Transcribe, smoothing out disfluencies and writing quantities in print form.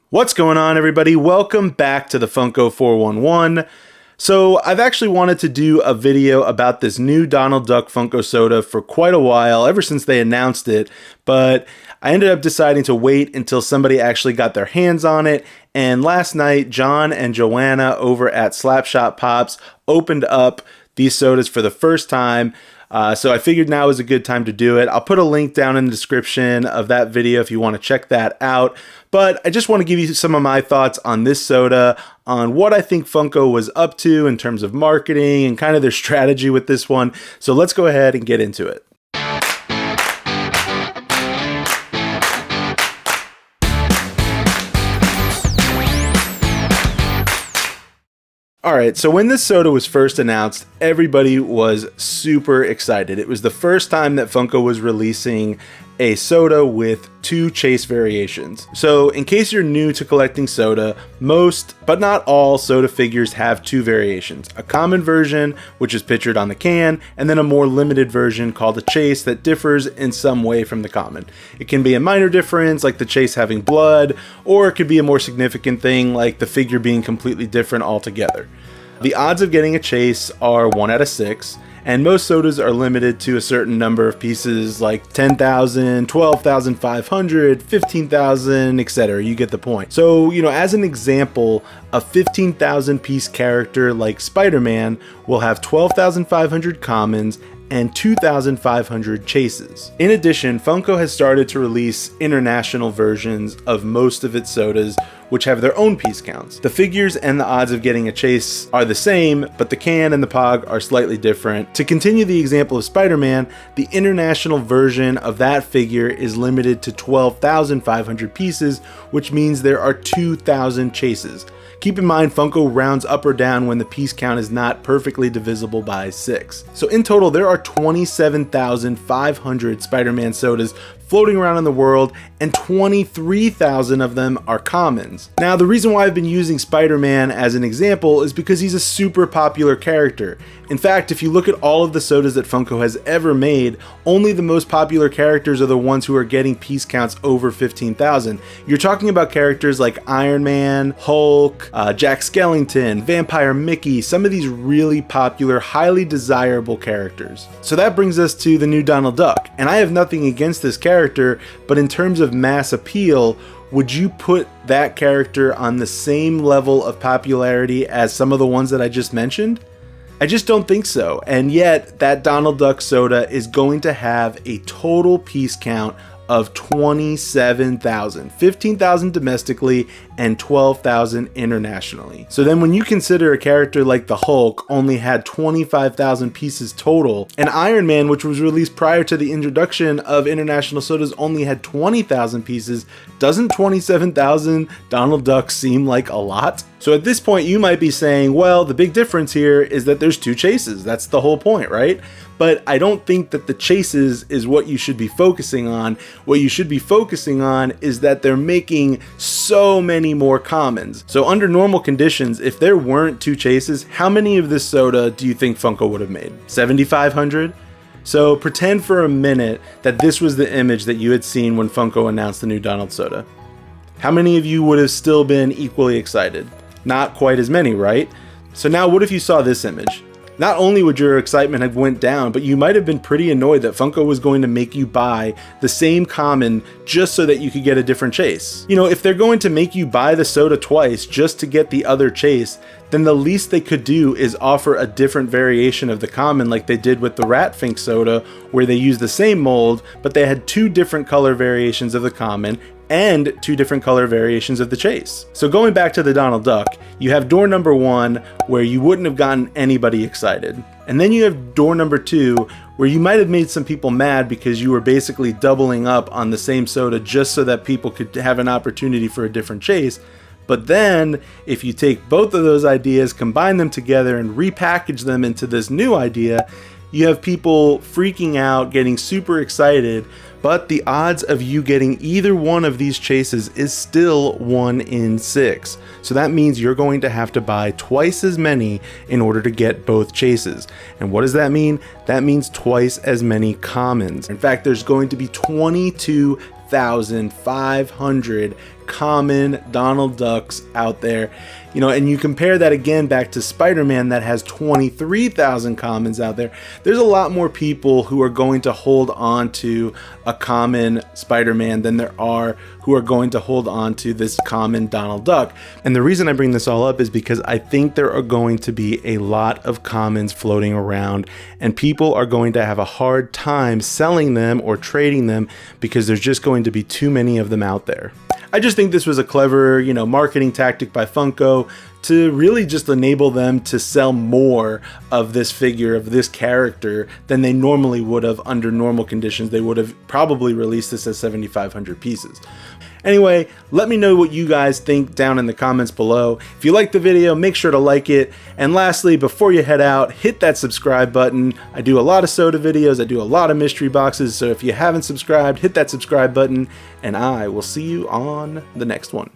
What's going on, everybody? Welcome back to the Funko 411. So I've actually wanted to do a video about this new Donald Duck Funko soda for quite a while, ever since they announced it, but I ended up deciding to wait until somebody actually got their hands on it, and last night John and Joanna over at Slapshotpops opened up these sodas for the first time. So I figured now is a good time to do it. I'll put a link down in the description of that video if you want to check that out. But I just want to give you some of my thoughts on this soda, on what I think Funko was up to in terms of marketing and kind of their strategy with this one. So let's go ahead and get into it. Alright, so when this soda was first announced, everybody was super excited. It was the first time that Funko was releasing a soda with two chase variations. So in case you're new to collecting soda, most, but not all, soda figures have two variations. A common version, which is pictured on the can, and then a more limited version called a chase that differs in some way from the common. It can be a minor difference, like the chase having blood, or it could be a more significant thing, like the figure being completely different altogether. The odds of getting a chase are 1 out of 6, and most sodas are limited to a certain number of pieces, like 10,000, 12,500, 15,000, etc. You get the point. So, as an example, a 15,000 piece character like Spider-Man will have 12,500 commons and 2,500 chases. In addition, Funko has started to release international versions of most of its sodas, which have their own piece counts. The figures and the odds of getting a chase are the same, but the can and the pog are slightly different. To continue the example of Spider-Man, the international version of that figure is limited to 12,500 pieces, which means there are 2,000 chases. Keep in mind, Funko rounds up or down when the piece count is not perfectly divisible by 6. So in total, there are 27,500 Spider-Man sodas floating around in the world, and 23,000 of them are commons. Now, the reason why I've been using Spider-Man as an example is because he's a super popular character. In fact, if you look at all of the sodas that Funko has ever made, only the most popular characters are the ones who are getting piece counts over 15,000. You're talking about characters like Iron Man, Hulk, Jack Skellington, Vampire Mickey, some of these really popular, highly desirable characters. So that brings us to the new Donald Duck, and I have nothing against this character, but in terms of mass appeal, would you put that character on the same level of popularity as some of the ones that I just mentioned? I just don't think so, and yet that Donald Duck soda is going to have a total piece count of 27,000, 15,000 domestically and 12,000 internationally. So then when you consider a character like the Hulk only had 25,000 pieces total, and Iron Man, which was released prior to the introduction of international sodas, only had 20,000 pieces, doesn't 27,000 Donald Duck seem like a lot? So at this point you might be saying, well, the big difference here is that there's two chases. That's the whole point, right? But I don't think that the chases is what you should be focusing on. What you should be focusing on is that they're making so many more commons. So under normal conditions, if there weren't two chases, how many of this soda do you think Funko would have made? 7,500? So pretend for a minute that this was the image that you had seen when Funko announced the new Donald soda. How many of you would have still been equally excited? Not quite as many, right? So now what if you saw this image? Not only would your excitement have went down, but you might have been pretty annoyed that Funko was going to make you buy the same common just so that you could get a different chase. If they're going to make you buy the soda twice just to get the other chase, then the least they could do is offer a different variation of the common, like they did with the Rat Fink soda, where they used the same mold, but they had two different color variations of the common and two different color variations of the chase. So going back to the Donald Duck, you have door number 1 where you wouldn't have gotten anybody excited. And then you have door number 2 where you might have made some people mad because you were basically doubling up on the same soda just so that people could have an opportunity for a different chase. But then if you take both of those ideas, combine them together and repackage them into this new idea, you have people freaking out, getting super excited, but the odds of you getting either one of these chases is still 1 in 6. So that means you're going to have to buy twice as many in order to get both chases. And what does that mean? That means twice as many commons. In fact, there's going to be 22,500 common Donald Ducks out there. You know, and you compare that again back to Spider-Man that has 23,000 commons out there. There's a lot more people who are going to hold on to a common Spider-Man than there are who are going to hold on to this common Donald Duck. And the reason I bring this all up is because I think there are going to be a lot of commons floating around, and people are going to have a hard time selling them or trading them because there's just going to be too many of them out there. I just think this was a clever, you know, marketing tactic by Funko to really just enable them to sell more of this figure, of this character, than they normally would have under normal conditions. They would have probably released this as 7,500 pieces. Anyway, let me know what you guys think down in the comments below. If you liked the video, make sure to like it. And lastly, before you head out, hit that subscribe button. I do a lot of soda videos. I do a lot of mystery boxes. So if you haven't subscribed, hit that subscribe button, and I will see you on the next one.